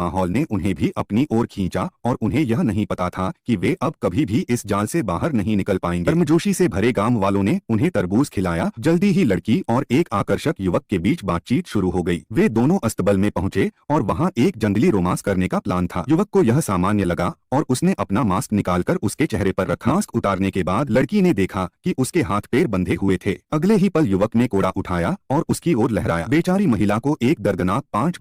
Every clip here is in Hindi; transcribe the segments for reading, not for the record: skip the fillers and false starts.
माहौल ने उन्हें भी अपनी ओर खींचा और उन्हें यह नहीं पता था कि वे अब कभी भी इस जाल से बाहर नहीं निकल पाएंगे। गर्मजोशी से भरे गांव वालों ने उन्हें तरबूज खिलाया। जल्दी ही लड़की और एक आकर्षक युवक के बीच बातचीत शुरू हो गई। वे दोनों अस्तबल में पहुंचे और वहां एक जंगली रोमांस करने का प्लान था। युवक को यह सामान्य लगा और उसने अपना मास्क निकालकर उसके चेहरे पर रखा। मास्क उतारने के बाद लड़की ने देखा कि उसके हाथ पैर बंधे हुए थे। अगले ही पल युवक ने कोड़ा उठाया और उसकी ओर लहराया। बेचारी महिला को एक दर्दनाक 5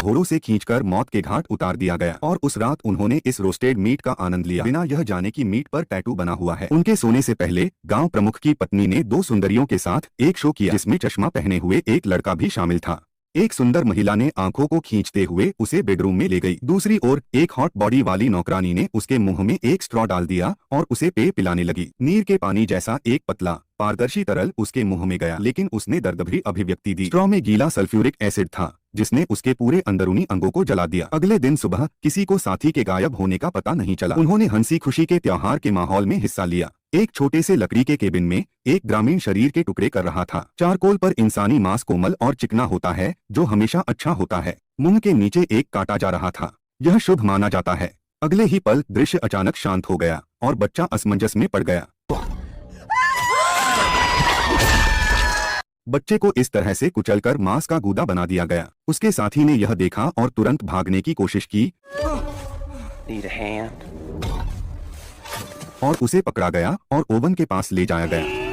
घोड़ों से खींचकर मौत के घाट उतार दिया गया और उस रात उन्होंने इस रोस्टेड मीट का आनंद लिया, बिना यह जाने कि मीट पर टैटू बना हुआ है। उनके सोने से पहले गांव प्रमुख की पत्नी ने 2 सुंदरियों के साथ एक शो किया, जिसमें चश्मा पहने हुए एक लड़का भी शामिल था। एक सुंदर महिला ने आंखों को खींचते हुए उसे बेडरूम में ले गई। दूसरी ओर एक हॉट बॉडी वाली नौकरानी ने उसके मुंह में एक स्ट्रॉ डाल दिया और उसे पेय पिलाने लगी। नीर के पानी जैसा एक पतला पारदर्शी तरल उसके मुंह में गया, लेकिन उसने दर्दभरी अभिव्यक्ति दी। स्ट्रॉ में गीला सल्फ्यूरिक एसिड था, जिसने उसके पूरे अंदरूनी अंगों को जला दिया। अगले दिन सुबह किसी को साथी के गायब होने का पता नहीं चला। उन्होंने हंसी खुशी के त्योहार के माहौल में हिस्सा लिया। एक छोटे से लकड़ी के केबिन में एक ग्रामीण शरीर के टुकड़े कर रहा था। चारकोल पर इंसानी मांस कोमल और चिकना होता है, जो हमेशा अच्छा होता है। मुंह के नीचे एक काटा जा रहा था। यह शुभ माना जाता है। अगले ही पल दृश्य अचानक शांत हो गया और बच्चा असमंजस में पड़ गया। बच्चे को इस तरह से कुचलकर मांस का गूदा बना दिया गया। उसके साथी ने यह देखा और तुरंत भागने की कोशिश की और उसे पकड़ा गया और ओवन के पास ले जाया गया।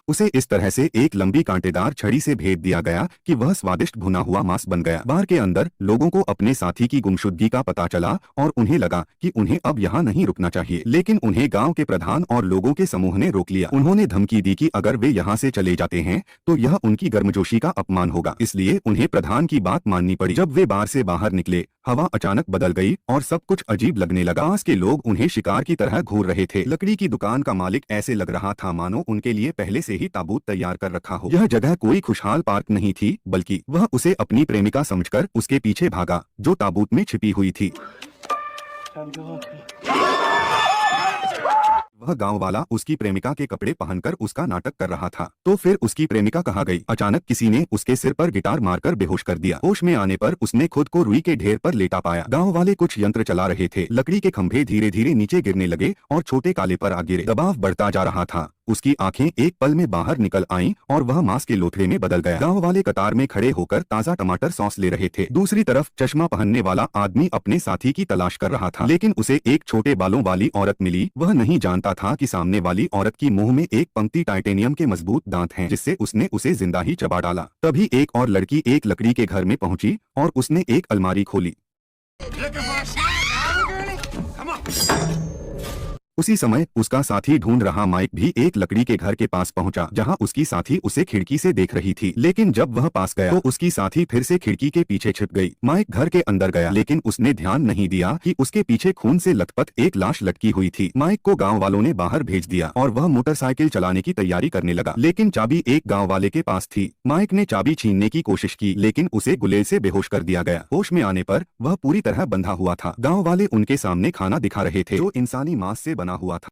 उसे इस तरह से एक लंबी कांटेदार छड़ी से भेद दिया गया कि वह स्वादिष्ट भुना हुआ मांस बन गया। बार के अंदर लोगों को अपने साथी की गुमशुदगी का पता चला और उन्हें लगा कि उन्हें अब यहाँ नहीं रुकना चाहिए, लेकिन उन्हें गांव के प्रधान और लोगों के समूह ने रोक लिया। उन्होंने धमकी दी कि अगर वे यहाँ से चले जाते हैं तो यह उनकी गर्मजोशी का अपमान होगा, इसलिए उन्हें प्रधान की बात माननी पड़ी। जब वे बार से बाहर निकले, हवा अचानक बदल गई और सब कुछ अजीब लगने लगा। पास के लोग उन्हें शिकार की तरह घूर रहे थे। लकड़ी की दुकान का मालिक ऐसे लग रहा था मानो उनके लिए पहले से ही ताबूत तैयार कर रखा हो। यह जगह कोई खुशहाल पार्क नहीं थी, बल्कि वह उसे अपनी प्रेमिका समझकर उसके पीछे भागा, जो ताबूत में छिपी हुई थी। वह गांव वाला उसकी प्रेमिका के कपड़े पहनकर उसका नाटक कर रहा था। तो फिर उसकी प्रेमिका कहाँ गई? अचानक किसी ने उसके सिर पर गिटार मारकर बेहोश कर दिया। होश में आने पर उसने खुद को रुई के ढेर पर लेटा पाया। गांव वाले कुछ यंत्र चला रहे थे। लकड़ी के खंभे धीरे धीरे नीचे गिरने लगे और छोटे काले पर आ गिरे। दबाव बढ़ता जा रहा था। उसकी आंखें एक पल में बाहर निकल आईं और वह मांस के लोथड़े में बदल गया। गांव वाले कतार में खड़े होकर ताजा टमाटर सॉस ले रहे थे। दूसरी तरफ चश्मा पहनने वाला आदमी अपने साथी की तलाश कर रहा था, लेकिन उसे एक छोटे बालों वाली औरत मिली। वह नहीं जानता था कि सामने वाली औरत की मुंह में एक पंक्ति टाइटेनियम के मजबूत दांत हैं, जिससे उसने उसे जिंदा ही चबा डाला। तभी एक और लड़की एक लकड़ी के घर में पहुंची और उसने एक अलमारी खोली। उसी समय उसका साथी ढूंढ रहा माइक भी एक लकड़ी के घर के पास पहुंचा, जहां उसकी साथी उसे खिड़की से देख रही थी। लेकिन जब वह पास गया तो उसकी साथी फिर से खिड़की के पीछे छिप गई। माइक घर के अंदर गया, लेकिन उसने ध्यान नहीं दिया कि उसके पीछे खून से लथपथ एक लाश लटकी हुई थी। माइक को गांव वालों ने बाहर भेज दिया और वह मोटरसाइकिल चलाने की तैयारी करने लगा, लेकिन चाबी एक गाँव वाले के पास थी। माइक ने चाबी छीनने की कोशिश की, लेकिन उसे गुलेल से बेहोश कर दिया गया। होश में आने पर वह पूरी तरह बंधा हुआ था। गाँव वाले उनके सामने खाना दिखा रहे थे, जो इंसानी मांस से बना हुआ था।